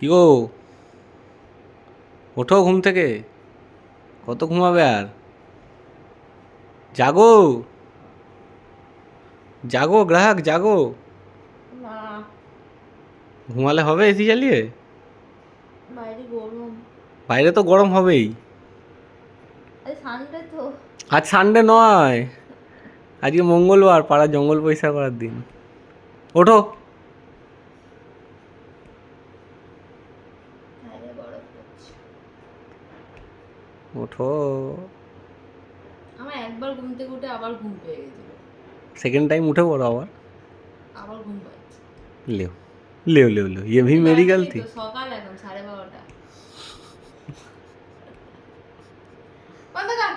কি গো, ওঠো ঘুম থেকে। কত ঘুমাবে আর? জাগো, জাগো গ্রাহক জাগো। না, ঘুমালে হবে এসি চালিয়ে? বাইরে গরম। বাইরে তো গরম হবেই। আরে সানডে তো। আজ সানডে নয়, আজকে মঙ্গলবার, পাড়ার জঙ্গল পরিষ্কার করার দিন। ওঠো। বাইরে বরফ পড়ছে। ওঠো। আমার একবার ঘুম থেকে উঠে আবার ঘুম পেয়ে গেছিল। সেকেন্ড টাইম উঠে পড়ো আবার। আবার ঘুম পাচ্ছে। লেও লেও লেও লেও, ये भी मेडिकल थी। তো সকাল এখন 12:30। বন্ধ কর।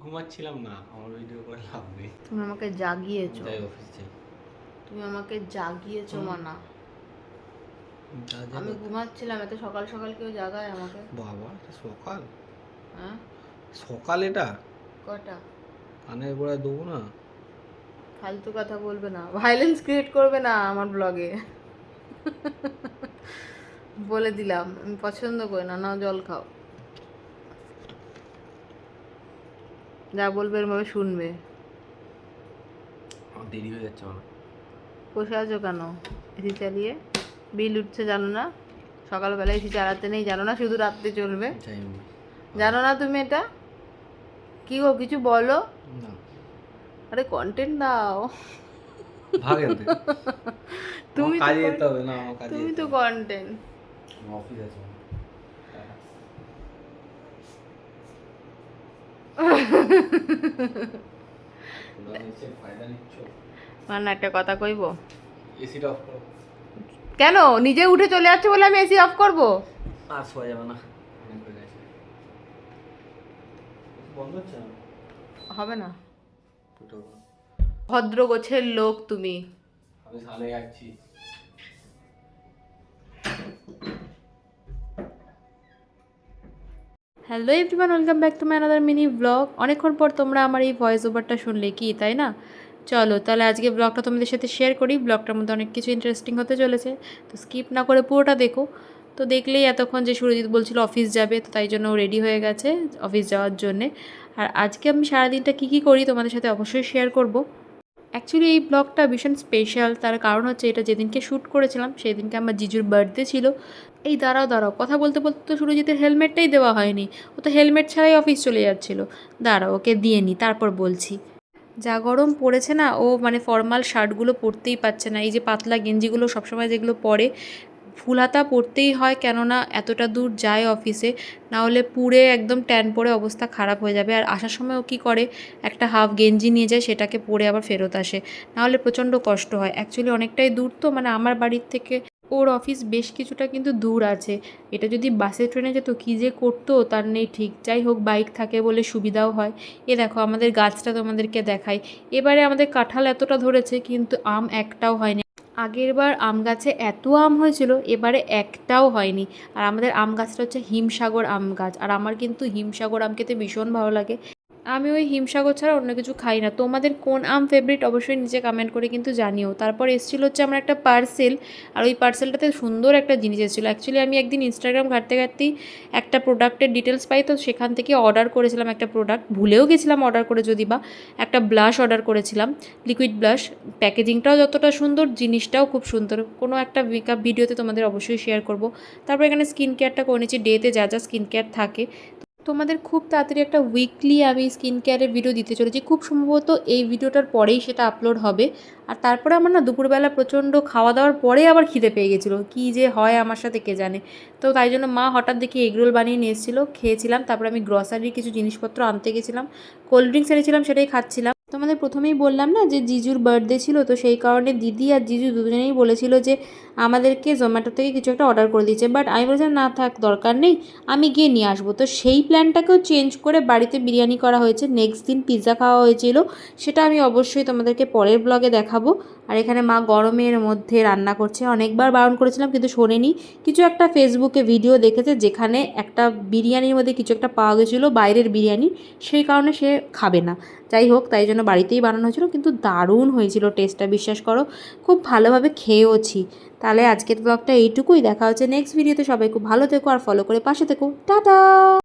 ঘুমাচ্ছিলাম না, আমার ভিডিও করে লাভ নেই। তুমি আমাকে জাগিয়েছো। যাই অফিস যাই। তুমি আমাকে জাগিয়েছো মানা। আমি ঘুমাচ্ছিলাম, এত সকাল সকাল কেউ জাগায় আমাকে? বাবা, এটা সকাল? হ্যাঁ, সকাল এটা? কটা? কানের গোড়ায় দেবো না। ফালতু কথা বলবে না, ভাইলেন্স ক্রিয়েট করবে না আমার ব্লগে। বলে দিলাম, আমি পছন্দ করি না। নাও জল খাও, যা বলবে এরভাবে শুনবে। আমার দেরি হয়ে যাচ্ছে আমার। বসে আছো কেন এসি চালিয়ে? বিল উঠছে জানো না? সকালবেলা এসি চালাতে নেই জানো না, শুধু রাত্রে চলবে জানো না তুমি এটা? কি গো, কিছু বলো। না, আরে কন্টেন্ট দাও। ভাগেন তুমি তো কাজে যেতে হবে না, আমার কাজে তুমি যেতে তো হবে। কন্টেন্ট। আমার অফিস আছে। ফায়দা নিচ্ছ? মানে একটা কথা কইব? এসিটা অফ করো। কেন নিজে উঠে চলে যাচ্ছে বলে আমি এসি অফ করব? আর শোয়া যাবে না, অনেক হয়ে গেছে। বন্ধ হচ্ছে না? হবে না। দুটো ভদ্র গোছের লোক তুমি। আমি সালে যাচ্ছি। Hello everyone, welcome back to my another mini blog. অনেকক্ষণ পর তোমরা আমার এই ভয়েস ওভারটা শুনলে, কি তাই না? চলো তাহলে আজকে ব্লগটা তোমাদের সাথে শেয়ার করি। ব্লগটার মধ্যে অনেক কিছু ইন্টারেস্টিং হতে চলেছে, তো স্কিপ না করে পুরোটা দেখো। তো দেখলেই এতক্ষণ যে সুরজিৎ বলছিল অফিস যাবে, তো তাই জন্য ও রেডি হয়ে গেছে অফিস যাওয়ার জন্যে। আর আজকে আমি সারাদিনটা কী কী করি তোমাদের সাথে অবশ্যই শেয়ার করব। অ্যাকচুয়ালি এই ব্লগটা ভীষণ স্পেশাল, তার কারণ হচ্ছে এটা যেদিনকে শ্যুট করেছিলাম সেই দিনকে আমার জিজুর বার্থডে ছিল। এই দাঁড়াও দাঁড়াও, কথা বলতে বলতে তো সুরজিতের হেলমেটটাই দেওয়া হয়নি। ও তো হেলমেট ছাড়াই অফিস চলে যাচ্ছিল। দাঁড়াও, ওকে দিয়ে নিই তারপর বলছি। যা গরম পড়েছে না, ও মানে ফর্মাল শার্টগুলো পরতেই পারছে না। এই যে পাতলা গেঞ্জিগুলো সবসময় যেগুলো পরে, ফুল হাতা পরতেই হয়, কেননা এতটা দূর যায় অফিসে, না হলে পুড়ে একদম ট্যান পরে অবস্থা খারাপ হয়ে যাবে। আর আসার সময় ও কী করে, একটা হাফ গেঞ্জি নিয়ে যায়, সেটাকে পরে আবার ফেরত আসে, না হলে প্রচণ্ড কষ্ট হয়। অ্যাকচুয়ালি অনেকটাই দূর তো, মানে আমার বাড়ির থেকে ওর অফিস বেশ কিছুটা কিন্তু দূর আছে। এটা যদি বাসে ট্রেনে যেত কী যে করতো তার নেই ঠিক। যাই হোক, বাইক থাকে বলে সুবিধাও হয়। এ দেখো আমাদের গাছটা তোমাদেরকে দেখাই। এবারে আমাদের কাঁঠাল এতটা ধরেছে কিন্তু আম একটাও হয়নি। আগের বার আম গাছে এত আম হয়েছিল, এবারে একটাও হয়নি। আর আমাদের আম গাছটা হচ্ছে হিমসাগর আম গাছ, আর আমার কিন্তু হিমসাগর আম খেতে ভীষণ ভালো লাগে। আমি ওই হিমসাগর ছাড়া অন্য কিছু খাই না। তোমাদের কোন আম ফেভারিট অবশ্যই নিচে কমেন্ট করে কিন্তু জানিও। তারপর এসেছিলো হচ্ছে আমার একটা পার্সেল, আর ওই পার্সেলটাতে সুন্দর একটা জিনিস এসেছিলো। অ্যাকচুয়ালি আমি একদিন ইনস্টাগ্রাম ঘাঁটতে ঘাঁটতেই একটা প্রোডাক্টের ডিটেলস পাই, তো সেখান থেকে অর্ডার করেছিলাম একটা প্রোডাক্ট। ভুলেও গেছিলাম অর্ডার করে, যদি বা একটা ব্লাশ অর্ডার করেছিলাম, লিকুইড ব্লাশ। প্যাকেজিংটাও যতটা সুন্দর, জিনিসটাও খুব সুন্দর। কোনো একটা মেকআপ ভিডিওতে তোমাদের অবশ্যই শেয়ার করব। তারপর এখানে স্কিন কেয়ারটা করে নিচ্ছি, ডেতে যা যা স্কিন কেয়ার থাকে। তোমাদের খুব তাড়াতাড়ি একটা উইকলি আমি স্কিন কেয়ারের ভিডিও দিতে চলেছি, খুব সম্ভবত এই ভিডিওটার পরেই সেটা আপলোড হবে। আর তারপরে আমার না দুপুরবেলা প্রচণ্ড খাওয়া দাওয়ার পরে আবার খিদে পেয়ে গেছিলো, কী যে হয় আমার সাথে কে জানে। তো তাই জন্য মা হঠাৎ দেখি এগরোল বানিয়ে নিয়ে এসেছিলো, খেয়েছিলাম। তারপরে আমি গ্রসারির কিছু জিনিসপত্র আনতে গেছিলাম, কোল্ড ড্রিঙ্কস এনেছিলাম, সেটাই খাচ্ছিলাম। তোমাদের প্রথমেই বললাম না যে জিজুর বার্থডে ছিল, তো সেই কারণে দিদি আর জিজু দুজনেই বলেছিল যে আমাদেরকে জোম্যাটো থেকে কিছু একটা অর্ডার করে দিয়েছে। বাট আমি বলেছিলাম না থাক, দরকার নেই, আমি গিয়ে নিয়ে আসবো। তো সেই প্ল্যানটাকেও চেঞ্জ করে বাড়িতে বিরিয়ানি করা হয়েছে, নেক্সট দিন পিৎজা খাওয়া হয়েছিল, সেটা আমি অবশ্যই তোমাদেরকে পরের ব্লগে দেখাবো। আর এখানে মা গরমের মধ্যে রান্না করছে। অনেকবার বারণ করেছিলাম কিন্তু শোনেনি। কিছু একটা ফেসবুকে ভিডিও দেখেছে যেখানে একটা বিরিয়ানির মধ্যে কিছু একটা পাওয়া গেছিলো, বাইরের বিরিয়ানি, সেই কারণে সে খাবে না। যাই হোক, তাই জন্য বাড়িতেই বানানো হয়েছিল, কিন্তু দারুণ হয়েছিল টেস্টটা, বিশ্বাস করো। খুব ভালোভাবে খেয়েওছি। তাহলে আজকের ব্লগটা এইটুকুই। দেখা হচ্ছে নেক্সট ভিডিওতে। সবাই খুব ভালো থেকো আর ফলো করে পাশে থেকো। টাটা।